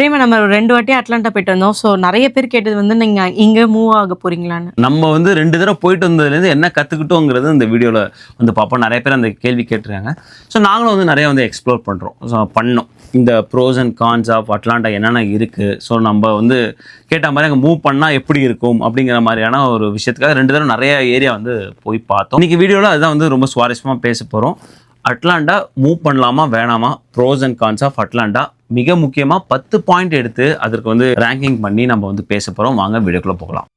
பிரேமா நம்ம 2 வாட்டி அட்லாண்டா போயிட்டு வந்தோம். ஸோ நிறைய பேர் கேட்டது வந்து நீங்க இங்க மூவ் ஆக போறீங்களான்னு. நம்ம வந்து 2 தடவை போயிட்டு வந்ததுலேருந்து என்ன கற்றுக்கிட்டோங்கிறது இந்த வீடியோவில் வந்து பார்ப்போம். நிறைய பேர் அந்த கேள்வி கேட்டிருக்காங்க. ஸோ நாங்களும் வந்து நிறைய வந்து எக்ஸ்ப்ளோர் பண்ணுறோம். ஸோ பண்ணோம் இந்த pros and cons of Atlanta என்னென்ன இருக்குது. ஸோ நம்ம வந்து கேட்ட மாதிரி அங்கே மூவ் பண்ணால் எப்படி இருக்கும் அப்படிங்கிற மாதிரியான ஒரு விஷயத்துக்காக 2 தடவை நிறைய ஏரியா வந்து போய் பார்த்தோம். இன்றைக்கி வீடியோவில் அதுதான் வந்து ரொம்ப சுவாரஸ்யமாக பேச போகிறோம். அட்லாண்டா மூவ் பண்ணலாமா வேணாமா, pros and cons of Atlanta, மிக முக்கியமாக 10 பாயிண்ட் எடுத்து அதற்கு வந்து ரேங்கிங் பண்ணி நம்ம வந்து பேச போகிறோம். வாங்க வீடியோக்குள்ளே போகலாம்.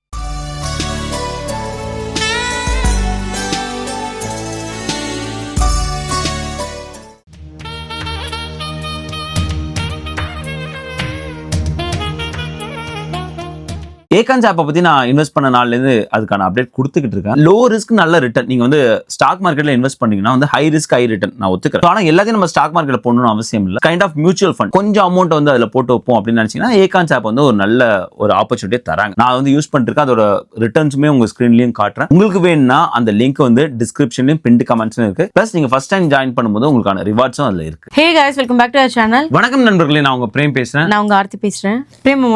ஏகான்ஸ் ஆப்பை பற்றி நான் இன்வெஸ்ட் பண்ண நாள்லேருந்து அதுக்கான அப்டேட் கொடுத்துக்கிட்டு இருக்கேன். லோ ரிஸ்க் நல்ல ரிட்டர்ன். நீங்கள் வந்து ஸ்டாக் மார்க்கெட்டில் இன்வெஸ்ட் பண்ணீங்கன்னா வந்து ஹை ரிஸ்க் ஹை ரிட்டர்ன் நான் ஒத்துக்கிறேன். ஆனால் எல்லாத்தையும் நம்ம ஸ்டாக் மார்க்கெட்டில் போடணும்னு அவசியம் இல்லை. கைண்ட் ஆஃப் மியூச்சுவல் ஃபண்ட் கொஞ்சம் அமௌண்ட் வந்து அதில் போட்டு வைப்போம் அப்படின்னு நினச்சிங்கன்னா ஏகான்ஸ் ஆப் வந்து ஒரு நல்ல ஒரு ஆப்பர்ச்சுனிட்டியை தராங்க. நான் வந்து யூஸ் பண்ணிருக்கேன். அதோட ரிட்டர்ன்ஸுமே உங்கள் ஸ்க்ரீன்லையும் காட்டுறேன். உங்களுக்கு வேணும்னா அந்த லிங்க் வந்து டிஸ்கிரிப்ஷன்லையும் பின்ட் கமெண்ட்ஸ்லையும் இருக்குது. ப்ளஸ் நீங்கள் ஃபர்ஸ்ட் டைம் ஜாயின் பண்ணும்போது உங்களுக்கான ரிவார்ட்ஸும் அதில் இருக்குது. Hey guys, welcome back to our channel. வணக்கம் நண்பர்களே, நான் உங்கள் பிரேம் பேசுகிறேன். நான் உங்க ஆர்த்தி பேசுகிறேன். பிரேமா,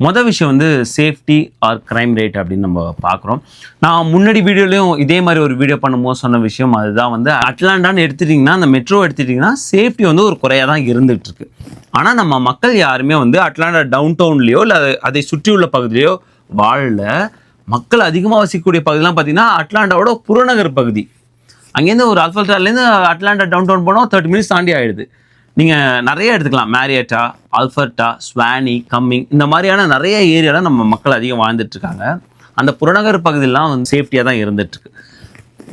மொதல் விஷயம் வந்து சேஃப்டி ஆர் கிரைம் ரேட் அப்படின்னு நம்ம பார்க்குறோம். நான் முன்னாடி வீடியோலையும் இதே மாதிரி ஒரு வீடியோ பண்ணும்போது சொன்ன விஷயம் அதுதான். வந்து அட்லாண்டான்னு எடுத்துட்டிங்கன்னா, அந்த மெட்ரோ எடுத்துட்டிங்கன்னா சேஃப்டி வந்து ஒரு குறையாக தான் இருந்துகிட்டு இருக்கு. ஆனால் நம்ம மக்கள் யாருமே வந்து அட்லாண்டா டவுன் டவுன்லேயோ இல்லை அதை சுற்றியுள்ள பகுதியிலையோ வாழல. மக்கள் அதிகமாக வசிக்கக்கூடிய பகுதியெலாம் பார்த்தீங்கன்னா அட்லாண்டாவோட புறநகர் பகுதி. அங்கேருந்து ஒரு அல்ஃபர்டாலேருந்து அட்லாண்டா டவுன் டவுன் போனால் 30 மினிட்ஸ் தாண்டி ஆகிடுது. நீங்கள் நிறைய எடுத்துக்கலாம். மேரியட்டா, அல்ஃபர்டா, ஸ்வானி, கம்மிங், இந்த மாதிரியான நிறைய ஏரியாவில் நம்ம மக்கள் அதிகம் வாழ்ந்துட்டுருக்காங்க. அந்த புறநகர் பகுதியெலாம் வந்து சேஃப்டியாக தான் இருந்துகிட்ருக்கு.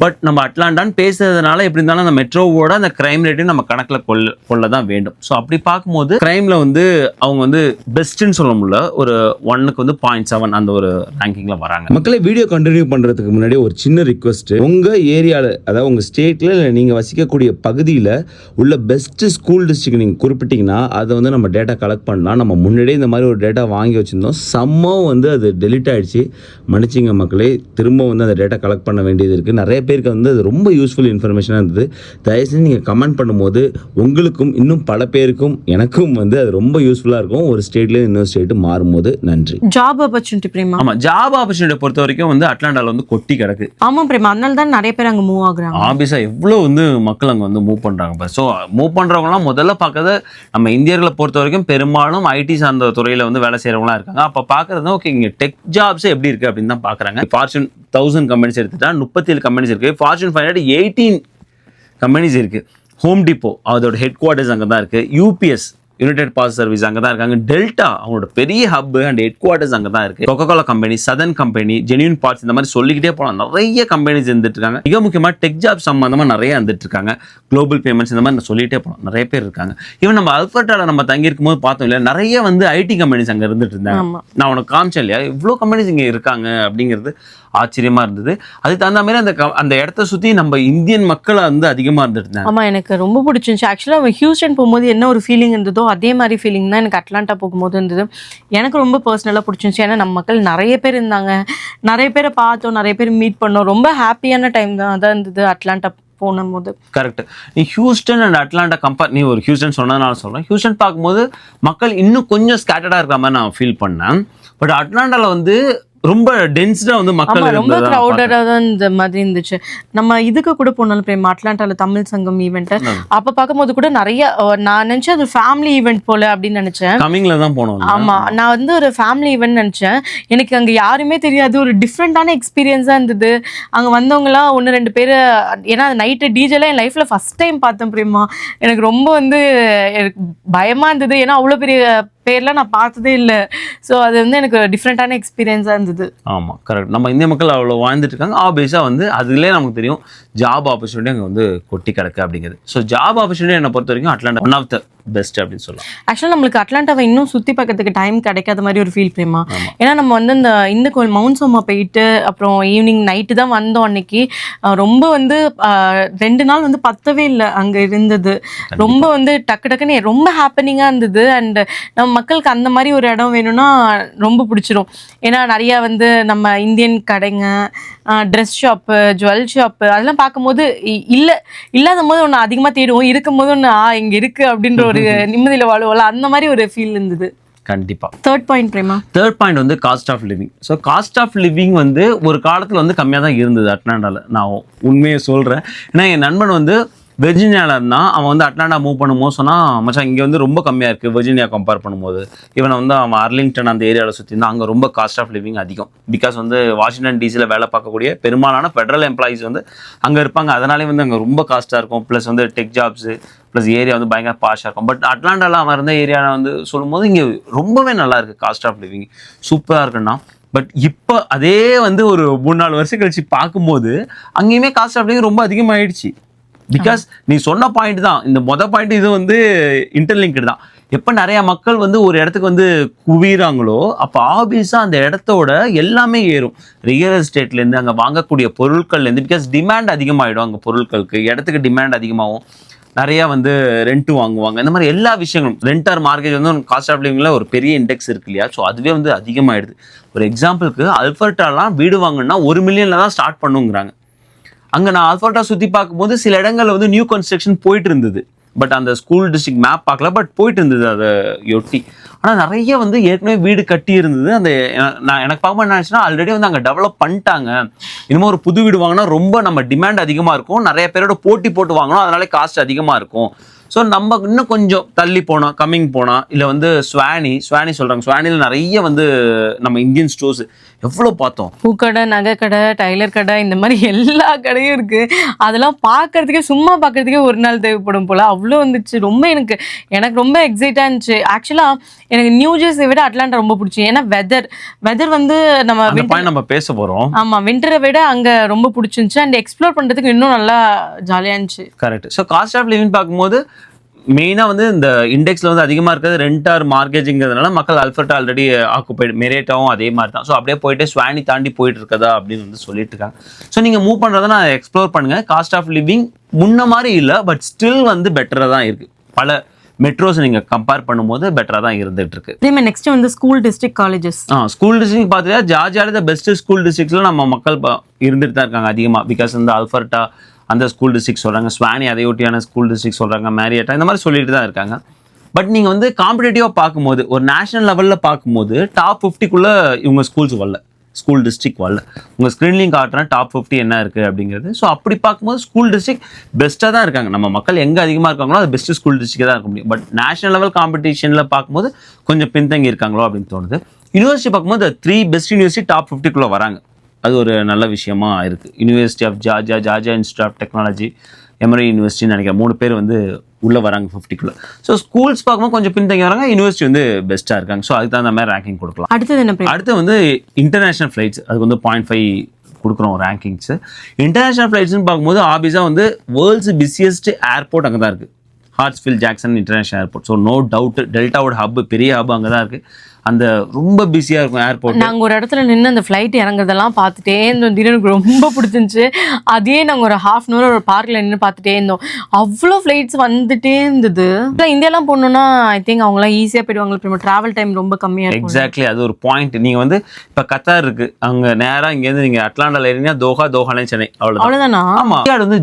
பட் நம்ம அட்லாண்டான்னு பேசுறதுனால எப்படி இருந்தாலும் அந்த மெட்ரோவோட அந்த கிரைம் ரேட்டையும் நம்ம கணக்கில் கொள்ள தான் வேண்டும். ஸோ அப்படி பார்க்கும்போது கிரைமில் வந்து அவங்க வந்து பெஸ்ட்டுன்னு சொல்ல முடியல. ஒரு 1க்கு வந்து 0.7 அந்த ஒரு ரேங்கிங்கில் வராங்க. மக்களை வீடியோ கண்டினியூ பண்ணுறதுக்கு முன்னாடி ஒரு சின்ன ரிக்வெஸ்ட். உங்கள் ஏரியாவில், அதாவது உங்கள் ஸ்டேட்டில் இல்லை நீங்கள் வசிக்கக்கூடிய பகுதியில் உள்ள பெஸ்ட்டு ஸ்கூல் டிஸ்ட்ரிக்ட் நீங்கள் குறிப்பிட்டிங்கன்னா அதை வந்து நம்ம டேட்டா கலெக்ட் பண்ணலாம். நம்ம முன்னாடியே இந்த மாதிரி ஒரு டேட்டா வாங்கி வச்சுருந்தோம். சம்மம் வந்து அது டெலிட் ஆகிடுச்சு. மன்னிச்சிங்க மக்களே, திரும்ப வந்து அந்த டேட்டா கலெக்ட் பண்ண வேண்டியது இருக்குது. நிறைய பேருக்கு வந்து அது ரொம்ப யூஸ்ஃபுல் இன்ஃபர்மேஷனாக இருந்தது. தயவுசெய்து நீங்கள் கமெண்ட் பண்ணும்போது உங்களுக்கும் இன்னும் பல பேருக்கும் எனக்கும் வந்து அது ரொம்ப யூஸ்ஃபுல்லாக இருக்கும். ஒரு ஸ்டேட்லேருந்து இன்னொரு ஸ்டேட்டு மாறும்போது. நன்றி. Job opportunity Prema. ஆமாம், ஜாப் ஆப்பர்ச்சுனிட்டியை பொறுத்த வரைக்கும் வந்து அட்லாண்டாவில் வந்து கொட்டி கிடக்கு. ஆமாம் பிரேமா, அதனால தான் நிறைய பேர் அங்கே மூவ் ஆகுறாங்க. ஆபியஸாக எவ்வளோ வந்து மக்கள் அங்கே வந்து மூவ் பண்ணுறாங்க. ஸோ மூவ் பண்ணுறவங்களாம் முதல்ல பார்க்கறது நம்ம இந்தியர்களை பொறுத்த வரைக்கும் பெரும்பாலும் ஐடி சார்ந்த துறையில் வந்து வேலை செய்கிறவங்களாம் இருக்காங்க. அப்போ பார்க்குறது ஓகே இங்கே டெக் ஜாப்ஸ் எப்படி இருக்குது அப்படின்னு தான் பார்க்குறாங்க. ஃபார்ச்சூன் 1000 கம்பெனிஸ் எடுத்துட்டா 37 கம்பெனிஸ் இருக்குது. ஃபார்ச்சூன் 500 18 கம்பெனிஸ் இருக்குது. ஹோம் டிப்போ அதோட ஹெட் குவார்ட்டர்ஸ் அங்கே தான் இருக்குது. யூபிஎஸ் யுனைடெட் பாஸ் சர்வீஸ் அங்கே தான் இருக்காங்க. டெல்டா அவங்களோட பெரிய ஹப் அண்ட் ஹெட் குவார்ட்டர்ஸ் அங்கே தான் இருக்குது. Coca Cola company, Southern company, genuine parts, இந்த மாதிரி சொல்லிக்கிட்டே போகலாம். நிறைய கம்பெனிஸ் இருந்துட்டு இருக்காங்க. மிக முக்கியமாக டெக் ஜாப் சம்பந்தமாக நிறைய இருந்துட்டு இருக்காங்க. குளோபல் பேமெண்ட்ஸ், இந்த மாதிரி சொல்லிகிட்டே போகலாம். நிறைய பேர் இருக்காங்க. ஈவன் நம்ம அல்ஃபர்டாவில் நம்ம தங்கியிருக்கும் போது பார்த்தோம் இல்லையா, நிறைய வந்து ஐடி கம்பெனிஸ் அங்கே இருந்துட்டு இருந்தாங்க. நான் உனக்கு காமிச்சேன் இல்லையா, இவ்வளோ கம்பெனிஸ் இங்கே இருக்காங்க அப்படிங்கிறது ஆச்சரியமா இருந்தது. அதுக்கு தகுந்த மாதிரி அந்த இடத்த சுற்றி நம்ம இந்தியன் மக்களை வந்து அதிகமாக இருந்துட்டு இருந்தாங்க. ஆமாம், எனக்கு ரொம்ப பிடிச்சிருந்துச்சு. ஆக்சுவலாக ஹியூஸ்டன் போகும்போது என்ன ஒரு ஃபீலிங் இருந்ததோ அதே மாதிரி ஃபீலிங் தான் எனக்கு அட்லாண்டா போகும்போது இருந்தது. எனக்கு ரொம்ப பர்சனலாக பிடிச்சிருந்துச்சு. ஏன்னா நம்ம மக்கள் நிறைய பேர் இருந்தாங்க, நிறைய பேரை பார்த்தோம், நிறைய பேர் மீட் பண்ணோம். ரொம்ப ஹாப்பியான டைம் தான் அதான் இருந்தது அட்லாண்டா போகும்போது. கரெக்ட். நீ ஹியூஸ்டன் அண்ட் அட்லாண்டா நீ ஒரு ஹியூஸ்டன் சொன்னதுனால சொல்கிறேன். ஹியூஸ்டன் பார்க்கும்போது மக்கள் இன்னும் கொஞ்சம் ஸ்கேட்டர்டாக இருக்கிற மாதிரி நான் ஃபீல் பண்ணேன். பட் அட்லாண்டாவில் வந்து ரொம்ப டென்ஸ்டா வந்து மக்கள் ரொம்ப கிரௌடடா தான் இந்த மாதிரி இருந்துச்சு. நம்ம இதுக்கு கூட போனாலும் பிரேமா, அட்லாண்டால தமிழ் சங்கம் ஈவெண்ட் அப்ப பார்க்கும்போது கூட நிறைய நான் நினைச்சேன் அது ஃபேமிலி ஈவெண்ட் போல அப்படின்னு நினைச்சேன். கமிங்ல தான் போனோம். ஆமா, நான் வந்து ஒரு ஃபேமிலி ஈவெண்ட் நினைச்சேன். எனக்கு அங்க யாருமே தெரியாது. ஒரு டிஃப்ரெண்டான எக்ஸ்பீரியன்ஸா இருந்தது. அங்க வந்தவங்க எல்லாம் 1-2 பேர். ஏன்னா நைட்டு டிஜேலாம் என் லைஃப்ல ஃபர்ஸ்ட் டைம் பார்த்தேன் பிரேமா. எனக்கு ரொம்ப வந்து எனக்கு பயமா இருந்தது. ஏன்னா அவ்வளவு பெரிய பேர்லாம் நான் பார்த்ததே இல்லை. ஸோ அது வந்து எனக்கு டிஃப்ரெண்டான எக்ஸ்பீரியன்ஸாக இருந்தது. ஆமாம், கரெக்ட். நம்ம இந்திய மக்கள் அவ்வளோ வாழ்ந்துட்டு இருக்காங்க. ஆப்வியஸாக வந்து அதுலேயே நமக்கு தெரியும் ஜாப் ஆப்பர்ச்சுனிட்டி அங்கே வந்து கொட்டி கிடக்கு அப்படிங்கிறது. ஸோ ஜாப் ஆப்பர்ச்சுனிட்டி என்னை பொறுத்த வரைக்கும் Atlanta one of the best அப்படின்னு சொல்லலாம். ஆக்சுவலாக நம்மளுக்கு அட்லாண்டாவை இன்னும் சுற்றி பார்க்கறதுக்கு டைம் கிடைக்காத மாதிரி ஒரு ஃபீல் பிரேமா. ஏன்னா நம்ம வந்து இந்த கோயில் மவுண்ட் சோமா போயிட்டு அப்புறம் ஈவினிங் நைட்டு தான் வந்தோம். அன்னைக்கு ரொம்ப வந்து 2 நாள் வந்து பத்தவே இல்லை அங்கே இருந்தது. ரொம்ப வந்து டக்குன்னு ரொம்ப ஹாப்பனிங்காக இருந்தது. அண்ட் நம்ம மக்களுக்கு அந்த மாதிரி ஒரு இடம் வேணும்னா ரொம்ப பிடிச்சிரும். ஏன்னா நிறையா வந்து நம்ம இந்தியன் கடைங்க, ட்ரெஸ் ஷாப்பு, ஜுவல் ஷாப்பு அதெல்லாம் பார்க்கும்போது இல்லாத போது ஒன்று அதிகமாக தேடுவோம், இருக்கும் போது ஒன்று இங்கே இருக்குது அப்படின்ற ஒரு நிம்மதியில வாழுவோம்ல, அந்த மாதிரி ஒரு ஃபீல் இருந்தது. கண்டிப்பா. Third point Prema. Third point வந்து cost of living. So cost of living வந்து ஒரு காலத்தில் வந்து கம்மியாக தான் இருந்தது அட்லாண்டாவில். நான் உண்மையை சொல்கிறேன். ஏன்னா என் நண்பன் வந்து வெர்ஜினியாவில் இருந்தான். அவன் வந்து அட்லாண்டா மூவ் பண்ணும்போது சொன்னால், மச்சான் இங்கே வந்து ரொம்ப கம்மியாக இருக்குது வெர்ஜினியா கம்பேர் பண்ணும்போது. இவனை வந்து அவன் அர்லிங்டன் அந்த ஏரியாவில் சுற்றி இருந்தால் அங்கே ரொம்ப காஸ்ட் ஆஃப் லிவிங் அதிகம். பிகாஸ் வந்து வாஷிங்டன் டிசியில் வேலை பார்க்கக்கூடிய பெரும்பாலான ஃபெடரல் எம்ப்ளாயீஸ் வந்து அங்கே இருப்பாங்க. அதனாலே வந்து அங்கே ரொம்ப காஸ்ட்டாக இருக்கும். ப்ளஸ் வந்து டெக் ஜாப்ஸு ப்ளஸ் ஏரியா வந்து பயங்கர பாஷாக இருக்கும். பட் அட்லாண்டாவில் அவன் இருந்த ஏரியாவில் வந்து சொல்லும்போது இங்கே ரொம்பவே நல்லா இருக்குது, காஸ்ட் ஆஃப் லிவிங் சூப்பராக இருக்குன்னா. பட் இப்போ அதே வந்து ஒரு 3-4 வருஷம் கழிச்சு பார்க்கும்போது அங்கேயுமே காஸ்ட் ஆஃப் லிவிங் ரொம்ப அதிகமாகிடுச்சு. பிகாஸ் நீ சொன்ன பாயிண்ட் தான், இந்த பாயிண்ட் இது வந்து இன்டர்லிங்க்டு தான். எப்போ நிறைய மக்கள் வந்து ஒரு இடத்துக்கு வந்து குவிறாங்களோ அப்போ ஆப்வியஸாக அந்த இடத்தோட எல்லாமே ஏறும். ரியல் எஸ்டேட்லேருந்து அங்கே வாங்கக்கூடிய பொருட்கள்லேருந்து, பிகாஸ் டிமாண்ட் அதிகமாகிடும். அங்கே பொருட்களுக்கு இடத்துக்கு டிமாண்ட் அதிகமாகும். நிறையா வந்து ரெண்ட்டு வாங்குவாங்க. இந்த மாதிரி எல்லா விஷயங்களும் ரெண்ட் ஆர் மார்க்கெட் வந்து காஸ்ட் ஆஃப் லிவிங்கில் ஒரு பெரிய இண்டெக்ஸ் இருக்கு இல்லையா. ஸோ அதுவே வந்து அதிகமாகிடுது. ஒரு எக்ஸாம்பிளுக்கு அல்பர்ட்டாலாம் வீடு வாங்கினா 1 மில்லியனில் தான் ஸ்டார்ட் பண்ணுங்கிறாங்க. அங்கே நான் அல்பர்ட்டா சுற்றி பார்க்கும்போது சில இடங்களில் வந்து நியூ கன்ஸ்ட்ரக்ஷன் போயிட்டு இருந்தது. பட் அந்த ஸ்கூல் டிஸ்ட்ரிக்ட் மேப் பார்க்கல, பட் போயிட்டு இருந்தது அதை ஒட்டி. ஆனால் நிறைய வந்து ஏற்கனவே வீடு கட்டி இருந்தது. அந்த நான் எனக்கு பார்க்கும்போது என்ன ஆச்சுன்னா, ஆல்ரெடி வந்து அங்கே டெவலப் பண்ணிட்டாங்க. இனிமேல் ஒரு புது வீடு வாங்கினா ரொம்ப நம்ம டிமாண்ட் அதிகமாக இருக்கும், நிறைய பேரோட போட்டி போட்டு வாங்கணும், அதனால காஸ்ட் அதிகமாக இருக்கும். ஸோ நம்ம இன்னும் கொஞ்சம் தள்ளி போனோம், கம்மிங் போனால் இல்லை வந்து ஸ்வானி சொல்கிறாங்க. ஸ்வானியில் நிறைய வந்து நம்ம இந்தியன் ஸ்டோர்ஸ் எவ்வளோ பார்த்தோம். பூக்கடை, நகை கடை, டைலர் கடை, இந்த மாதிரி எல்லா கடையும் இருக்கு. அதெல்லாம் பார்க்கறதுக்கே சும்மா பார்க்கறதுக்கே ஒரு நாள் தேவைப்படும் போல, அவ்வளோ வந்துச்சு. ரொம்ப எனக்கு ரொம்ப எக்ஸைட்டாக இருந்துச்சு. ஆக்சுவலாக எனக்கு நியூ ஜெர்சியை விட அட்லாண்டா ரொம்ப பிடிச்சி. ஏன்னா வெதர் வந்து நம்ம பேச போகிறோம். ஆமாம், விண்டரை விட அங்கே ரொம்ப பிடிச்சிருந்துச்சு. அண்ட் எக்ஸ்ப்ளோர் பண்ணுறதுக்கு இன்னும் நல்லா ஜாலியாக இருந்துச்சு. Correct. So cost of living பார்க்கும்போது மெயினாக வந்து இந்த இண்டெக்ஸில் வந்து அதிகமாக இருக்கிறது ரெண்ட் ஆர் மார்க்கேஜிங்கிறதுனால மக்கள் அல்பர்ட்டா ஆல்ரெடி ஆக்குபைடு, மெரேட்டாவும் அதே மாதிரி தான். ஸோ அப்படியே போயிட்டு ஸ்வானி தாண்டி போயிட்டு இருக்கதா அப்படின்னு வந்து சொல்லிட்டு இருக்காங்க. ஸோ நீங்கள் மூவ் பண்ணுறதை நான் எக்ஸ்ப்ளோர் பண்ணுங்கள். காஸ்ட் ஆஃப் லிவிங் முன்ன மாதிரி இல்லை, பட் ஸ்டில் வந்து பெட்டராக தான் இருக்குது. பல மெட்ரோஸ் நீங்கள் கம்பேர் பண்ணும்போது பெட்டராக தான் இருந்துட்டு இருக்கு. நெக்ஸ்ட் வந்து school district colleges. School district பார்த்தீங்கன்னா ஜார்ஜியாவில் த பெஸ்ட் ஸ்கூல் டிஸ்ட்ரிக்ட்ஸில் நம்ம மக்கள் இருந்துட்டு தான் இருக்காங்க அதிகமாக. பிகாஸ் இந்த அல்பர்ட்டா அந்த ஸ்கூல் டிஸ்ட்ரிக்ட் சொல்கிறாங்க, ஸ்வானி அதையொட்டியான ஸ்கூல் டிஸ்ட்ரிக்ட் சொல்கிறாங்க, மேரியட்டா இந்த மாதிரி சொல்லிட்டு தான் இருக்காங்க. பட் நீங்கள் வந்து காம்படேட்டிவாக பார்க்கும்போது ஒரு நேஷனல் லெவலில் பார்க்கும்போது டாப் 50க்குள்ளே இவங்க ஸ்கூல்ஸ் வரல, ஸ்கூல் டிஸ்ட்ரிக்ட் வரல. உங்கள் ஸ்க்ரீன்லையும் காட்டுறேன் டாப் 50 என்ன இருக்குது அப்படிங்கிறது. ஸோ அப்படி பார்க்கும்போது ஸ்கூல் டிஸ்ட்ரிக்ட் பெஸ்ட்டாக தான் இருக்காங்க. நம்ம மக்கள் எங்கே அதிகமாக இருக்காங்களோ அது பெஸ்ட்டு ஸ்கூல் டிஸ்ட்ரிக்டாக தான் இருக்க முடியும். பட் நேஷனல் லெவல் காம்படிஷனில் பார்க்கும்போது கொஞ்சம் பின்தங்கி இருக்காங்களோ அப்படின்னு தோணுது. யூனிவர்சிட்டி பார்க்கும்போது 3 பெஸ்ட் யூனிவர்சிட்டி டாப் 50க்குள்ளே வராங்க. அது ஒரு நல்ல விஷயமா இருக்குது. University of Georgia institute of technology, Emory யூனிவர்சிட்டின்னு நினைக்கிறேன், 3 பேர் வந்து உள்ளே வராங்க 50க்குள்ளே. ஸோ ஸ்கூல்ஸ் பார்க்கும்போது கொஞ்சம் பின்தங்கி வராங்க, யூனிவர்சிட்டி வந்து பெஸ்ட்டாக இருக்காங்க. ஸோ அதுக்கு தகுந்த மாதிரி ரேங்கிங் கொடுக்கலாம். அடுத்து வந்து இன்டர்நேஷனல் ஃப்ளைட்ஸ், அதுக்கு வந்து 0.5 கொடுக்குறோம் ரேங்கிங்ஸு. இன்டர்நேஷனல் ஃப்ளைட்ஸ்னு பார்க்கும்போது ஆபிஸாக வந்து வேர்ல்ட்ஸ் பிஸியஸ்ட் ஏர்போர்ட் அங்கே தான் இருக்குது, Hartsfield Jackson international airport. So no doubt டெல்டாவோட ஹப், பெரிய ஹப் அங்கே தான் இருக்குது. அந்த ரொம்ப பிஸியாக இருக்கும் ஏர்போர்ட். நாங்கள் ஒரு இடத்துல நின்று அந்த ஃப்ளைட் இறங்குறதெல்லாம் பார்த்துட்டே இருந்தோம். எனக்கு ரொம்ப பிடிச்சிருந்துச்சு. அதே நாங்கள் ஒரு ½ அன் ஹவர் ஒரு பார்க்கில் நின்று பார்த்துட்டே இருந்தோம். அவ்வளோ ஃப்ளைட்ஸ் வந்துட்டே இருந்தது. இந்தியாலாம் போகணுன்னா ஐ திங்க் அவங்களாம் ஈஸியாக போயிடுவாங்க. இப்போ ட்ராவல் டைம் ரொம்ப கம்மியாக இருக்கும். எக்ஸாக்ட்லி, அது ஒரு பாயிண்ட். நீங்கள் வந்து இப்போ கத்தார் இருக்குது, அங்கே நேராக இங்கேருந்து நீங்கள் அட்லாண்டாவில் ஏறினா தோஹாலேருந்து சென்னை, அவ்வளோதானா? ஆமாம். அது வந்து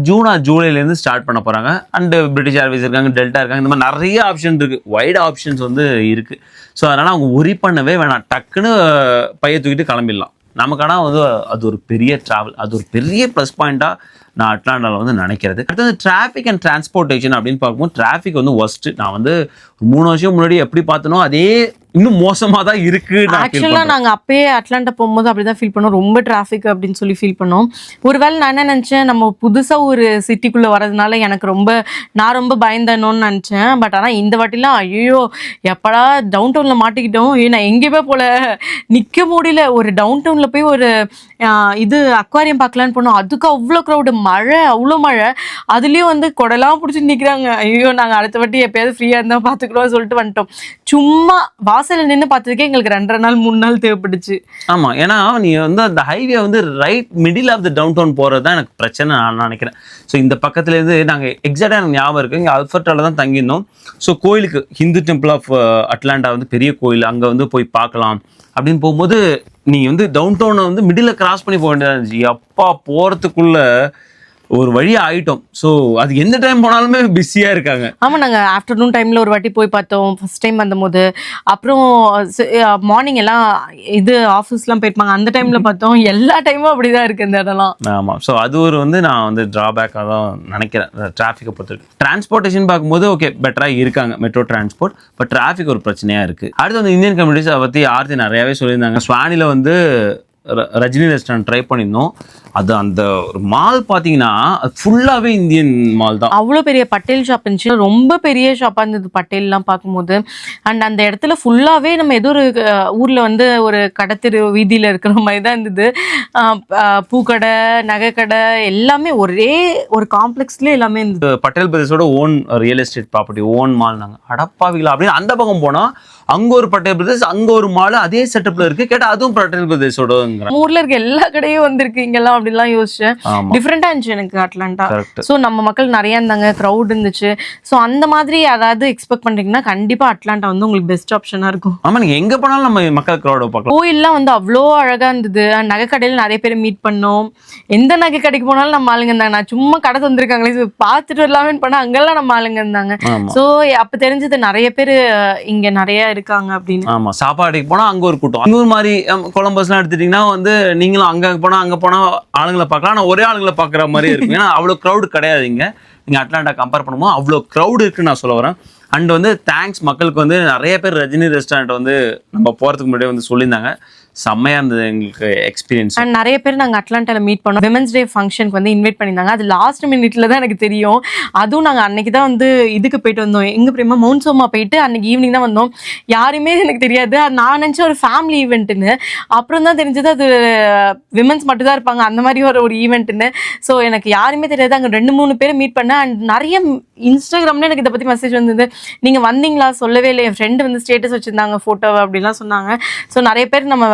ஜூலைலேருந்து ஸ்டார்ட் பண்ண போகிறாங்க. அண்டு பிரிட்டிஷ் ஏர்வேஸ் இருக்காங்க, டெல்டா இருக்காங்க, இந்த மாதிரி நிறைய ஆப்ஷன் இருக்குது, வைட் ஆப்ஷன்ஸ் வந்து இருக்குது. ஸோ அதனால் அவங்க ஒரி பண்ணவே வேணாம், டக்குன்னு பைய தூக்கிட்டு கிளம்பிடலாம். நமக்கான வந்து அது ஒரு பெரிய ட்ராவல், அது ஒரு பெரிய ப்ளஸ் பாயிண்ட்டாக நான் அட்லாண்டாவில் வந்து நினைக்கிறது. அடுத்தது டிராஃபிக் அண்ட் டிரான்ஸ்போர்ட்டேஷன் அப்படின்னு பார்க்கும்போது டிராஃபிக் வந்து ஒஸ்ட்டு. நான் வந்து 3 வருஷம் முன்னாடி எப்படி பார்த்தனோ அதே இன்னும் மோசமாக தான் இருக்குது. ஆக்சுவலாக நாங்கள் அப்பயே அட்லாண்டா போகும்போது அப்படி தான் ஃபீல் பண்ணோம், ரொம்ப டிராஃபிக் அப்படின்னு சொல்லி ஃபீல் பண்ணோம். ஒருவேளை நான் என்ன நினச்சேன், நம்ம புதுசாக ஒரு சிட்டிக்குள்ளே வரதுனால நான் ரொம்ப பயந்தேனோன்னு நினச்சேன். பட் ஆனால் இந்த வாட்டிலாம் ஐயோ எப்படா டவுன் டவுனில் மாட்டிக்கிட்டோம், நான் எங்கேயுமே போல, நிற்க முடியல. ஒரு டவுன் டவுனில் போய் ஒரு இது அக்வாரியம் பார்க்கலான்னு போனோம், அதுக்கு அவ்வளோ க்ரௌடு, மழை, அவ்வளோ மழை. அதுலேயும் வந்து கொடைலாம் பிடிச்சிட்டு நிற்கிறாங்க. ஐயோ நாங்கள் அடுத்த வாட்டி எப்பயாவது ஃப்ரீயாக இருந்தால் பார்த்துக்கிறோம் சொல்லிட்டு வந்துட்டோம். சும்மா வாசலில் நின்று பார்த்ததுக்கே எங்களுக்கு 2.5 நாள் 3 நாள் தேவைப்பட்டுச்சு. ஆமாம், ஏன்னா நீ வந்து அந்த ஹைவே வந்து right middle of the downtown போகிறது தான் எனக்கு பிரச்சனை நான் நினைக்கிறேன். ஸோ இந்த பக்கத்துலேருந்து நாங்கள் எக்ஸாக்டாக எனக்கு ஞாபகம் இருக்குது, இங்கே அல்பர்ட்டாவில் தான் தங்கியிருந்தோம். ஸோ கோயிலுக்கு ஹிந்து டெம்பிள் ஆஃப் அட்லாண்டா வந்து பெரிய கோயில், அங்கே வந்து போய் பார்க்கலாம் அப்படின்னு போகும்போது நீ வந்து டவுன் டவுனை வந்து மிடில் கிராஸ் பண்ணி போக வேண்டியதாக இருந்துச்சு. அப்பா போகிறதுக்குள்ளே ஒரு வழி ஆயிட்டோம். ஸோ அது எந்த டைம் போனாலுமே பிஸியா இருக்காங்க. ஆமா, நாங்க ஆஃப்டர்நூன் டைம்ல ஒரு வாட்டி போய் பார்த்தோம் ஃபர்ஸ்ட் டைம் வந்தபோது. அப்புறம் மார்னிங் எல்லாம் இது ஆஃபீஸ்லாம் போயிருப்பாங்க, அந்த டைம்ல பார்த்தோம். எல்லா டைமும் அப்படிதான் இருக்கு இந்த இடம்லாம். ஆமா. ஸோ அது ஒரு வந்து நான் வந்து டிராபேக்காக தான் நினைக்கிறேன் டிராஃபிக்கை பொறுத்தவரைக்கும். டிரான்ஸ்போர்ட்டேஷன் பார்க்கும்போது ஓகே பெட்டராக இருக்காங்க மெட்ரோ டிரான்ஸ்போர்ட். பட் டிராஃபிக் ஒரு பிரச்சனையா இருக்கு. அடுத்து வந்து இந்தியன் கம்யூனிட்டிஸ் பற்றி ஆர்த்தி நிறையாவே சொல்லியிருந்தாங்க. ஸ்வானில வந்து ரஜினி ரெஸ்டாரண்ட் ட்ரை பண்ணியிருந்தோம். அது அந்த ஒரு மால் பார்த்தீங்கன்னா அது ஃபுல்லாகவே இந்தியன் மால் தான். அவ்வளோ பெரிய பட்டேல் ஷாப் இருந்துச்சு, ரொம்ப பெரிய ஷாப்பாக இருந்தது பட்டேல்லாம் பார்க்கும்போது. அண்ட் அந்த இடத்துல ஃபுல்லாகவே நம்ம ஏதோ ஒரு ஊரில் வந்து ஒரு கடத்தெரு வீதியில் இருக்கிற மாதிரி தான் இருந்தது. பூக்கடை, நகைக்கடை எல்லாமே ஒரே ஒரு காம்ப்ளெக்ஸ்லேயே எல்லாமே இருந்தது. பட்டேல் பிரதர்ஸோட own real estate property, own mall. நாங்கள் அடப்பாவிகளா அப்படின்னு அந்த பக்கம் போனால் அங்கே ஒரு பட்டேல் பிரதர்ஸ், அங்கே ஒரு மால் அதே செட்டப்பில் இருக்குது. கேட்டால் அதுவும் பட்டேல் பிரதர்ஸோட ஊர்ல இருக்க எல்லா கடையும் வந்திருக்கு இங்கெல்லாம் அப்படிலாம் யோசிச்சேன். டிஃப்ரெண்டா இருந்துச்சு எனக்கு அட்லாண்டா. ஸோ நம்ம மக்கள் நிறைய இருந்தாங்க, க்ரௌட் இருந்துச்சு. ஸோ அந்த மாதிரி யாராவது எக்ஸ்பெக்ட் பண்றீங்கன்னா கண்டிப்பா அட்லாண்டா வந்து உங்களுக்கு பெஸ்ட் ஆப்ஷனா இருக்கும். ஆமா, நீங்க எங்க போனாலும் நம்ம மக்கள் க்ரௌட் பார்க்கலாம். கோயில்லாம் வந்து அவ்வளோ அழகா இருந்தது. நகை கடையில நிறைய பேர் மீட் பண்ணோம். எந்த நகை கடைக்கு போனாலும் நம்ம ஆளுங்க இருந்தாங்க. நான் சும்மா கடை தந்திருக்காங்களே பார்த்துட்டு வரலாமேன்னு பண்ணா அங்கெல்லாம் நம்ம ஆளுங்க இருந்தாங்க. ஸோ அப்ப தெரிஞ்சது நிறைய பேர் இங்க நிறைய இருக்காங்க அப்படின்னு. ஆமா, சாப்பாடுக்கு போனா அங்க ஒரு கூட்டம். இன்னொரு மாதிரி கொலம்பஸ்லாம் எடுத்துட்டீங்கன்னா வந்து நீங்களும் அங்க போனா ஆளுங்களை பார்க்கலாம். ஆனால் ஒரே ஆளுங்களை பார்க்குற மாதிரி இருக்கும். ஏன்னா அவ்வளோ க்ரௌடு கிடையாது இங்கே. நீங்கள் அட்லாண்டா கம்பேர் பண்ணும்போது அவ்வளோ க்ரௌடு இருக்குன்னு நான் சொல்ல வரேன். அண்ட் வந்து தேங்க்ஸ் மக்களுக்கு வந்து நிறைய பேர் ரஜினி ரெஸ்டாரண்ட் வந்து நம்ம போகிறதுக்கு முன்னாடியே வந்து சொல்லியிருந்தாங்க. செம்மையாக இருந்தது எங்களுக்கு எக்ஸ்பீரியன்ஸ். அண்ட் நிறைய பேர் நாங்கள் அட்லாண்டாவில் மீட் பண்ணோம். விமென்ஸ் டே ஃபங்க்ஷனுக்கு வந்து இன்வைட் பண்ணியிருந்தாங்க. அது லாஸ்ட் மினிட்ல தான் எனக்கு தெரியும். அதுவும் நாங்கள் அன்னைக்கு தான் வந்து இதுக்கு போயிட்டு வந்தோம். எங்கே பிரேமா மவுண்ட் சோமா போயிட்டு அன்னைக்கு ஈவினிங் தான் வந்தோம். யாருமே எனக்கு தெரியாது. நான் நினச்ச ஒரு ஃபேமிலி ஈவெண்ட்டுன்னு. அப்புறம் தான் தெரிஞ்சது அது விமென்ஸ் மட்டும் தான் இருப்பாங்க அந்த மாதிரி ஒரு ஈவெண்ட்டுன்னு. ஸோ எனக்கு யாருமே தெரியாது. அங்கே 2-3 பேர் மீட் பண்ணேன். அண்ட் நிறைய இன்ஸ்டாகிராம்ல எனக்கு இதை பற்றி மெசேஜ் வந்தது. நீங்கள் வந்தீங்களா சொல்லவே இல்லை. என் ஃப்ரெண்டு வந்து ஸ்டேட்டஸ் வச்சுருந்தாங்க ஃபோட்டோவை அப்படிலாம் சொன்னாங்க. ஸோ நிறைய பேர் நம்ம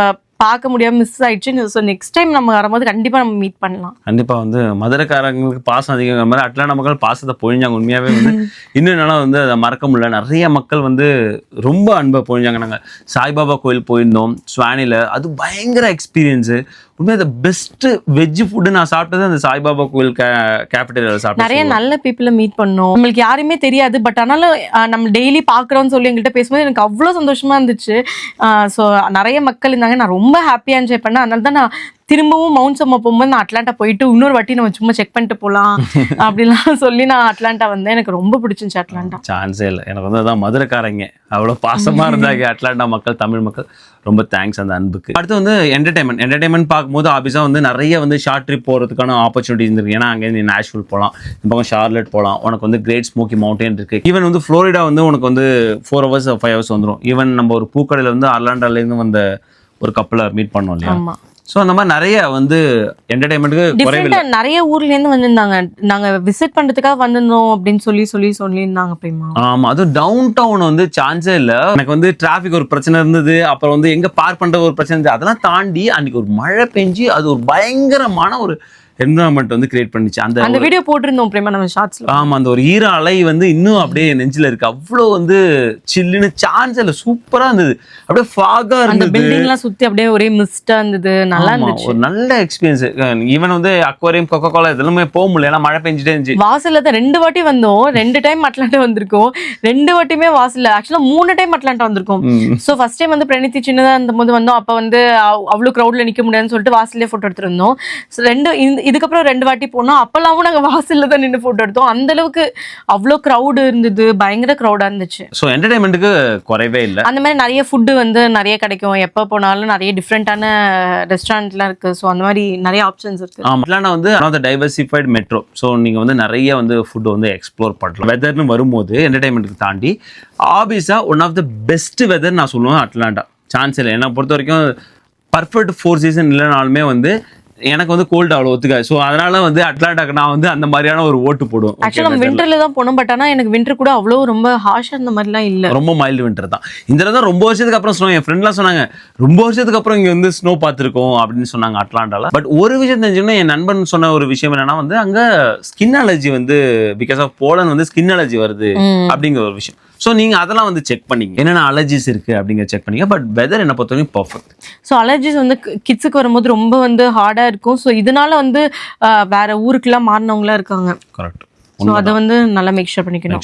பார்க்க முடியாம மிஸ் ஆயிடுச்சு. ஸோ நெக்ஸ்ட் டைம் நம்ம வரும்போது கண்டிப்பா நம்ம மீட் பண்ணலாம். கண்டிப்பா வந்து மதுரைக்காரங்களுக்கு பாசம் அதிகம் மாதிரி அட்லாண்டா மக்கள் பாசத்தை பொழிஞ்சாங்க. உண்மையாவே வந்து இன்னும் என்னால் வந்து அதை மறக்க முடியல. நிறைய மக்கள் வந்து ரொம்ப அன்பை பொழிஞ்சாங்க. நாங்கள் சாய்பாபா கோயில் போயிருந்தோம் ஸ்வானில. அது பயங்கர எக்ஸ்பீரியன்ஸு. உண்மையாக அந்த பெஸ்ட் வெஜ் ஃபுட்டு நான் சாப்பிட்டது அந்த சாய்பாபா கோயில் கேபிட்டலில் சாப்பிட்டேன். நிறைய நல்ல பீப்புளை மீட் பண்ணோம். நம்மளுக்கு யாருமே தெரியாது. பட் ஆனாலும் நம்ம டெய்லி பார்க்குறோம்னு சொல்லி எங்கள்கிட்ட பேசும்போது எனக்கு அவ்வளோ சந்தோஷமா இருந்துச்சு. ஸோ நிறைய மக்கள் இருந்தாங்க. நான் ரொம்ப ஹாப்பியாக என்ஜாய் பண்ணேன். அதனால தான் நான் திரும்பவும் மவுண்ட் சோமா போகும்போது நான் அட்லாண்டா போயிட்டு இன்னொரு வாட்டி நம்ம சும்மா செக் பண்ணிட்டு போகலாம் அப்படிலாம் சொல்லி நான் அட்லாண்டா வந்தேன். எனக்கு ரொம்ப பிடிச்சிருந்துச்சு அட்லாண்டா. சான்ஸே இல்லை. எனக்கு வந்து அதான் மதுரைக்காரங்க அவ்வளோ பாசமாக இருந்தாங்க அட்லாண்டா மக்கள், தமிழ் மக்கள். ரொம்ப தேங்க்ஸ் அந்த அன்புக்கு. அடுத்து வந்து என்டர்டைன்மெண்ட் பார்க்கும்போது ஆஃபீஸாக வந்து நிறைய வந்து ஷார்ட் ட்ரிப் போகிறதுக்கான ஆப்பர்ச்சுனிட்டி இருந்திருக்கு. ஏன்னா அங்கேருந்து நேஷ்வில் போகலாம், இந்த பக்கம் ஷார்லட் போகலாம். உனக்கு வந்து கிரேட் ஸ்மோக்கி மவுண்டன் இருக்குது. ஈவன் வந்து ஃப்ளோரிடா வந்து உனக்கு வந்து 4 hours 5 hours வந்துடும். ஈவன் நம்ம ஒரு பூக்கடையில் வந்து அர்லாண்டாலேருந்து வந்த ஒரு கப்பலை மீட் பண்ணோம் இல்லையா. ஸோ அந்த மாதிரி நிறைய வந்து என்டர்டைன்மெண்ட்டுக்கு நிறைய ஊர்லேருந்து வந்திருந்தாங்க. நாங்கள் விசிட் பண்ணுறதுக்காக வந்திருந்தோம் அப்படின்னு சொல்லியிருந்தாங்க பிரேமா. ஆமாம், அதுவும் டவுன் டவுன் வந்து சான்ஸே இல்லை. எனக்கு வந்து டிராஃபிக் ஒரு பிரச்சனை இருந்தது. அப்புறம் வந்து எங்கே பார்க் பண்ணுற ஒரு பிரச்சனை இருந்தது. அதெல்லாம் தாண்டி அன்றைக்கி ஒரு மழை பெஞ்சு அது ஒரு பயங்கரமான ஒரு என்விரான்மெண்ட் வந்து கிரியேட் பண்ணிச்சு. அந்த வீடியோ போட்டிருந்தோம் பிரேமா நம்ம ஷார்ட்ஸ்ல. ஆமா, அந்த ஒரு ஈர அலை வந்து இன்னும் அப்படியே நெஞ்சில இருக்கு. அவ்வளோ வந்து சில்லுன்னு சான்ஸ் இல்லை, சூப்பரா இருந்தது. அப்படியே ஃபாகா இருந்தது. அந்த பில்டிங்லாம் சுத்தி அப்படியே ஒரே மிஸ்டா இருந்தது. நல்லா இருந்துச்சு. ஒரு நல்ல எக்ஸ்பீரியன்ஸ். ஈவன் வந்து அக்வாரியம், கொக்கோ கோலா இதெல்லாமே போக முடியல, ஏன்னா மழை பெஞ்சிட்டே இருந்துச்சு. வாசல்ல தான் 2 வாட்டி வந்தோம். 2 டைம் அட்லாண்டா வந்திருக்கோம். 2 வாட்டியுமே வாசல்ல. ஆக்சுவலா 3 டைம் அட்லாண்டா வந்திருக்கோம். ஸோ ஃபர்ஸ்ட் டைம் வந்து பிரணீதி சின்னதா இருந்தபோது வந்தோம். அப்ப வந்து அவ்வளவு க்ரௌட்ல நிக்க முடியாதுன்னு சொல்லிட்டு வாசல்லே போட்டோ எடுத்திருந்தோம். இதுக்கப்புறம் 2 வாட்டி போனோம். அப்பெல்லாமும் நாங்க வாசல்ல தான் நின்று போட்டோ எடுத்தோம். அந்த அளவுக்கு அவ்வளோ க்ரௌடு இருந்தது, பயங்கர க்ரௌடா இருந்துச்சு. ஸோ என்டர்டைன்மெண்ட்டுக்கு குறைவே இல்லை. அந்த மாதிரி நிறைய ஃபுட்டு வந்து நிறைய கிடைக்கும். எப்போ போனாலும் நிறைய டிஃப்ரெண்டான ரெஸ்டாரண்ட்லாம் இருக்கு. ஸோ அந்த மாதிரி நிறைய ஆப்ஷன்ஸ் இருக்கு. அட்லாண்டா வந்து டைவர்சிஃபைட் மெட்ரோ. ஸோ நீங்க வந்து நிறைய வந்து ஃபுட் வந்து எக்ஸ்ப்ளோர் பண்ணலாம். வெதர்னு வரும்போது என்டர்டைன்மெண்ட்டுக்கு தாண்டி ஆப்வியஸா one of the best weather நான் சொல்லுவேன் அட்லாண்டா. சான்ஸ் இல்லை. என்னை பொறுத்த வரைக்கும் பர்ஃபெக்ட் 4 சீசன் இல்லைனாலுமே வந்து எனக்கு வந்து கோல்டு அவ்வளோ ஒத்துக்காது. ஸோ அதனால வந்து அட்லாண்டாக்கு நான் வந்து அந்த மாதிரியான ஒரு ஓட்டு போடுவோம். ஆக்சுவலாக நம்ம விண்டர்ல தான் போனோம். பட் ஆனால் எனக்கு விண்டர் கூட அவ்வளோ ரொம்ப ஹார்ஷாக இந்த மாதிரிலாம் இல்லை. ரொம்ப மைல்டு விண்டர் தான். இந்த தான் ரொம்ப வருஷத்துக்கு அப்புறம் ஸ்னோ. என் ஃப்ரெண்ட்லாம் சொன்னாங்க ரொம்ப வருஷத்துக்கு அப்புறம் இங்கே வந்து ஸ்னோ பார்த்துருக்கோம் அப்படின்னு சொன்னாங்க அட்லாண்டால. பட் ஒரு விஷயம் தெரிஞ்சுன்னா, என் நண்பன் சொன்ன ஒரு விஷயம் என்னன்னா வந்து அங்கே ஸ்கின் அலர்ஜி வந்து பிகாஸ் ஆஃப் போலன் வந்து ஸ்கின் அலர்ஜி வருது அப்படிங்கிற ஒரு விஷயம். ஸோ நீங்கள் அதெல்லாம் வந்து செக் பண்ணிங்க என்னென்ன அலர்ஜிஸ் இருக்குது அப்படிங்கிற செக் பண்ணிங்க. பட் வெதர் என்னை பொறுத்த வரைக்கும் பர்ஃபெக்ட். ஸோ அலர்ஜிஸ் வந்து கிட்ஸுக்கு வரும்போது ரொம்ப வந்து ஹார்டாக இருக்கும். ஸோ இதனால வந்து வேற ஊருக்குலாம் மாறினவங்களாம் இருக்காங்க. கரெக்ட். ஸோ அதை வந்து நல்லா மேக் ஷூர் பண்ணிக்கணும்.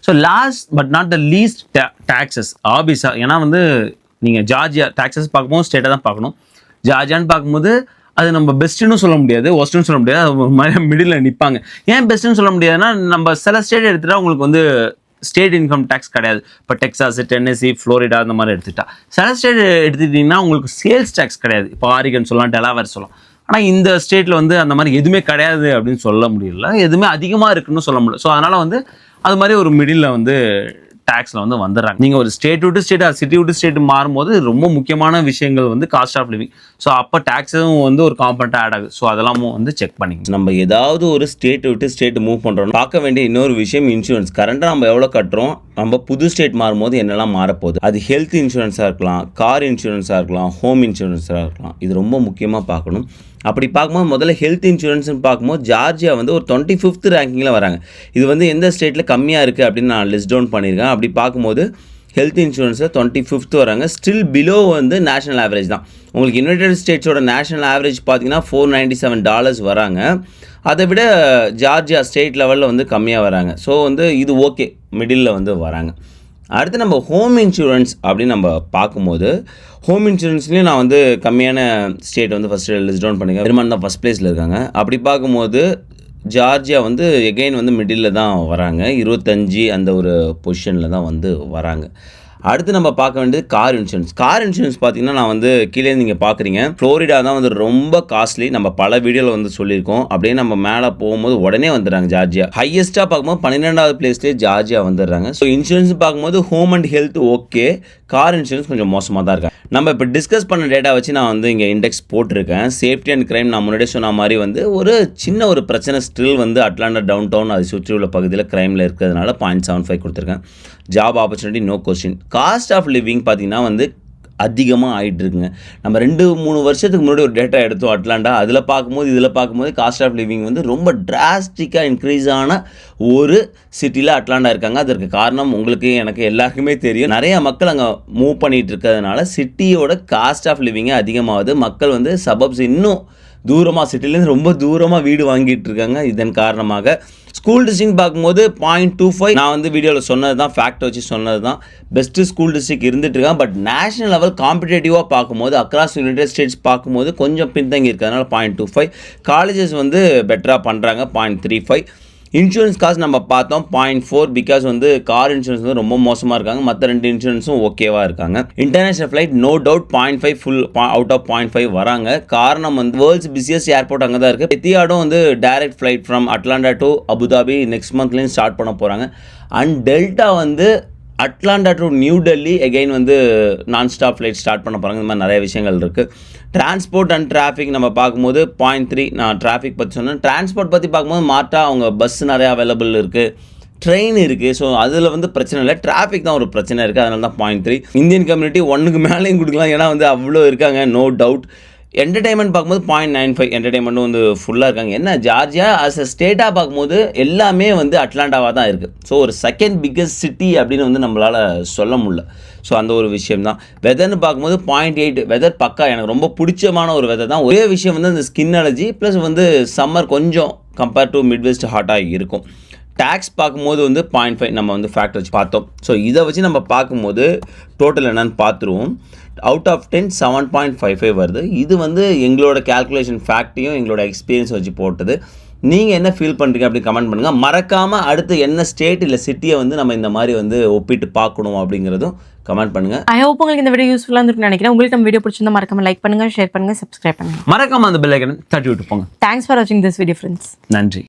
So last but not the least taxes ஆபிஸாக. ஏன்னா வந்து நீங்கள் ஜார்ஜியா டாக்ஸஸ் பார்க்கும்போது ஸ்டேட்டை தான் பார்க்கணும். ஜார்ஜியான்னு பார்க்கும்போது அது நம்ம பெஸ்ட்டுன்னு சொல்ல முடியாது, ஒஸ்ட்டுன்னு சொல்ல முடியாது, அது ஒரு மாதிரி மிடில் நிற்பாங்க. ஏன் பெஸ்ட்டுன்னு சொல்ல முடியாதுன்னா நம்ம சில ஸ்டேட் எடுத்துகிட்டா உங்களுக்கு வந்து ஸ்டேட் இன்கம் டேக்ஸ் கிடையாது. இப்போ டெக்சாஸ், டென்னசி, ஃப்ளோரிடா அந்த மாதிரி எடுத்துக்கிட்டா. சில ஸ்டேட் எடுத்துக்கிட்டிங்கன்னா உங்களுக்கு சேல்ஸ் டேக்ஸ் கிடையாது. இப்போ ஆரிகன் சொல்லலாம், டெலாவேர் சொல்லலாம். ஆனால் இந்த ஸ்டேட்டில் வந்து அந்த மாதிரி எதுவுமே கிடையாது அப்படின்னு சொல்ல முடியல, எதுவுமே அதிகமாக இருக்குன்னு சொல்ல முடியல. ஸோ அதனால் வந்து அது மாதிரி ஒரு மிடில் வந்து டேக்ஸில் வந்து வந்துடுறாங்க. நீங்கள் ஒரு ஸ்டேட் விட்டு ஸ்டேட், சிட்டி விட்டு ஸ்டேட் மாறும்போது ரொம்ப முக்கியமான விஷயங்கள் வந்து காஸ்ட் ஆஃப் லிவிங். ஸோ அப்போ டேக்ஸும் வந்து ஒரு காம்பனண்ட்டாக ஆட் ஆகுது. ஸோ அதெல்லாமும் வந்து செக் பண்ணிங்க. நம்ம ஏதாவது ஒரு ஸ்டேட் விட்டு ஸ்டேட் மூவ் பண்ணுறோம், பார்க்க வேண்டிய இன்னொரு விஷயம் இன்சூரன்ஸ். கரண்ட்டாக நம்ம எவ்வளோ கட்டுறோம், நம்ம புது ஸ்டேட் மாறும்போது என்னெல்லாம் மாறப்போகுது. அது ஹெல்த் இன்சூரன்ஸாக இருக்கலாம், கார் இன்சூரன்ஸாக இருக்கலாம், ஹோம் இன்சூரன்ஸாக இருக்கலாம். இது ரொம்ப முக்கியமாக பார்க்கணும். அப்படி பார்க்கும்போது முதல்ல ஹெல்த் இன்சூரன்ஸ்னு பார்க்கும்போது ஜார்ஜியா வந்து ஒரு 25th ரேங்கிங்கில் வராங்க. இது வந்து எந்த ஸ்டேட்டில் கம்மியாக இருக்குது அப்படின்னு நான் லிஸ்ட் டவுன் பண்ணியிருக்கேன். அப்படி பார்க்கும்போது ஹெல்த் இன்சூரன்ஸில் 25th வராங்க. ஸ்டில் பிலோ வந்து நேஷனல் ஆவரேஜ் தான். உங்களுக்கு யுனைடெட் ஸ்டேட்ஸோட நேஷனல் ஆவரேஜ் பார்த்தீங்கன்னா $497 வராங்க. அதை விட ஜார்ஜியா ஸ்டேட் லெவலில் வந்து கம்மியாக வராங்க. ஸோ வந்து இது ஓகே, மிடில் வந்து வராங்க. அடுத்து நம்ம ஹோம் இன்சூரன்ஸ் அப்படின்னு நம்ம பார்க்கும்போது ஹோம் இன்சூரன்ஸ்லேயும் நான் வந்து கம்மியான ஸ்டேட் வந்து ஃபஸ்ட்டு லிஸ்ட் டவுன் பண்ணிக்கிறேன். பெருமான் தான் ஃபஸ்ட் ப்ளேஸில் இருக்காங்க. அப்படி பார்க்கும்போது ஜார்ஜியா வந்து எகெயின் வந்து மிடில் தான் வராங்க. 25 அந்த ஒரு பொசிஷனில் தான் வந்து வராங்க. அடுத்து நம்ம பார்க்க வேண்டியது கார் இன்சூரன்ஸ். கார் இன்சூரன்ஸ் பார்த்தீங்கன்னா நான் வந்து கீழே நீங்கள் பார்க்குறீங்க, ஃப்ளோரிடா தான் வந்து ரொம்ப காஸ்ட்லி. நம்ம பல வீடியோவில் வந்து சொல்லியிருக்கோம். அப்படியே நம்ம மேலே போகும்போது உடனே வந்துடுறாங்க ஜார்ஜியா. ஹையஸ்ட்டாக பார்க்கும்போது 12வது பிளேஸ்லேயே ஜார்ஜியா வந்துடுறாங்க. ஸோ இன்சூரன்ஸ் பார்க்கும்போது home and health okay, car insurance கொஞ்சம் மோசமாக தான் இருக்காங்க. நம்ம இப்போ டிஸ்கஸ் பண்ண டேட்டா வச்சு நான் வந்து இங்கே இண்டெக்ஸ் போட்டிருக்கேன். சேஃப்டி அண்ட் கிரைம் நான் முன்னாடியே சொன்ன மாதிரி வந்து ஒரு சின்ன ஒரு பிரச்சனை ஸ்டில் வந்து அட்லாண்டா டவுன் டவுன் அது சுற்றி உள்ள பகுதியில் கிரைமில் இருக்கிறதுனால 0.75 கொடுத்துருக்கேன். Job opportunity no question. Cost of living பார்த்திங்கன்னா வந்து அதிகமாக ஆகிட்டு இருக்குங்க. நம்ம 2-3 வருஷத்துக்கு முன்னாடி ஒரு டேட்டா எடுத்தோம் அட்லாண்டா, அதில் பார்க்கும்போது இதில் பார்க்கும்போது காஸ்ட் ஆஃப் லிவிங் வந்து ரொம்ப டிராஸ்டிக்காக இன்க்ரீஸ் ஆன ஒரு சிட்டியில் அட்லாண்டா இருக்காங்க. அதற்கு காரணம் உங்களுக்கு எனக்கு எல்லாருக்குமே தெரியும். நிறைய மக்கள் அங்கே மூவ் பண்ணிகிட்டு இருக்கிறதுனால சிட்டியோட காஸ்ட் ஆஃப் லிவிங்கே அதிகமாகுது. மக்கள் வந்து சபப்ஸ் இன்னும் தூரமாக சிட்டிலேருந்து ரொம்ப தூரமாக வீடு வாங்கிட்டு இருக்காங்க. இதன் காரணமாக ஸ்கூல் டிஸ்ட்ரிக்ட் பார்க்கும்போது 0.25 நான் வந்து வீடியோவில் சொன்னது தான், ஃபேக்ட் வச்சு சொன்னது தான். பெஸ்ட்டு ஸ்கூல் டிஸ்ட்ரிக்ட் இருந்துட்டு இருக்காங்க. பட் நேஷனல் லெவல் காம்படேட்டிவாக பார்க்கும்போது அக்ராஸ் யுனைடெட் ஸ்டேட்ஸ் பார்க்கும்போது கொஞ்சம் பின்தங்கி இருக்கிறதுனால 0.25. காலேஜஸ் வந்து பெட்டராக பண்ணுறாங்க 0.35. இன்சூரன்ஸ் காஸ்ட் நம்ம பார்த்தோம் 0.4. பிகாஸ் வந்து கார் இன்சூரன்ஸ் வந்து ரொம்ப மோசமாக இருக்காங்க. மற்ற 2 இன்சூரன்ஸும் ஓகேவாக இருக்காங்க. International flight no doubt 0.5 full out of 0.5 வராங்க. காரணம் வந்து வேர்ல்ட்ஸ் பிஸியஸ்ட் ஏர்போர்ட் அங்கே தான் இருக்குது. எத்தியாடும் வந்து direct flight from Atlanta to Abu Dhabi next மந்த்லேயும் ஸ்டார்ட் பண்ண போகிறாங்க. அண்ட் டெல்டா வந்து Atlanta to New Delhi again வந்து நான் ஸ்டாப் ஃப்ளைட் ஸ்டார்ட் பண்ண போகிறாங்க. இந்த மாதிரி நிறைய விஷயங்கள் இருக்குது. டிரான்ஸ்போர்ட் அண்ட் டிராஃபிக் நம்ம பார்க்கும்போது 0.3 நான் டிராஃபிக் பற்றி சொன்னேன். டிரான்ஸ்போர்ட் பற்றி பார்க்கும்போது மாட்டா அவங்க பஸ் நிறையா அவைலபிள் இருக்குது, ட்ரெயின் இருக்குது. ஸோ அதில் வந்து பிரச்சனை இல்லை, டிராஃபிக் தான் ஒரு பிரச்சனை இருக்குது. அதனால தான் 0.3. இந்தியன் கம்யூனிட்டி 1க்கு மேலேயும் கொடுக்கலாம், ஏன்னா வந்து அவ்வளோ இருக்காங்க, நோ டவுட். என்டர்டைன்மெண்ட் பார்க்கும்போது 0.95 என்டர்டைன்மெண்ட்டும் வந்து ஃபுல்லாக இருக்காங்க. என்ன ஜார்ஜியா ஆஸ் அ ஸ்டேட்டாக பார்க்கும்போது எல்லாமே வந்து அட்லாண்டாவாக தான் இருக்குது. ஸோ ஒரு செகண்ட் பிக்கஸ்ட் சிட்டி அப்படின்னு வந்து நம்மளால் சொல்ல முடியல. ஸோ அந்த ஒரு விஷயம் தான். வெதர்னு பார்க்கும்போது 0.8 வெதர் பக்கா எனக்கு ரொம்ப பிடிச்சமான ஒரு வெதர் தான். ஒரே விஷயம் வந்து அந்த ஸ்கின் அலர்ஜி ப்ளஸ் வந்து சம்மர் கொஞ்சம் கம்பேர் டு மிட்வெஸ்ட் ஹாட்டாக இருக்கும். டேக்ஸ் பார்க்கும்போது வந்து 0.5 நம்ம வந்து ஃபேக்ட் வச்சு பார்த்தோம். ஸோ இதை வச்சு நம்ம பார்க்கும்போது டோட்டல் என்னன்னு பார்த்துருவோம். அவுட் ஆஃப் 10 7.55 வருது. இது வந்து எங்களோட கேல்குலேஷன் ஃபேக்ட்டையும் எங்களோட எக்ஸ்பீரியன்ஸ் வச்சு போட்டது. நீங்கள் என்ன ஃபீல் பண்ணுறீங்க அப்படி கமெண்ட் பண்ணுங்கள். மறக்காமல் அடுத்து என்ன ஸ்டேட் இல்லை சிட்டியை வந்து நம்ம இந்த மாதிரி வந்து ஒப்பிட்டு பார்க்கணும் அப்படிங்கிறதும் கமெண்ட் பண்ணுங்கள். ஐ ஹோப் உங்களுக்கு இந்த வீடியோ யூஸ்ஃபுல்லாக இருந்துருக்குன்னு நினைக்கிறேன். உங்களுக்கு நம்ம வீடியோ பிடிச்சிருந்தா மறக்காம லைக் பண்ணுங்கள், ஷேர் பண்ணுங்கள், சப்ஸ்கிரைப் பண்ணுங்கள். மறக்காமல் அந்த பெல் ஐக்கனை தட்டி விட்டு போங்க. தேங்க்ஸ் ஃபார் வாட்சிங் திஸ் வீடியோ ஃப்ரெண்ட்ஸ். நன்றி.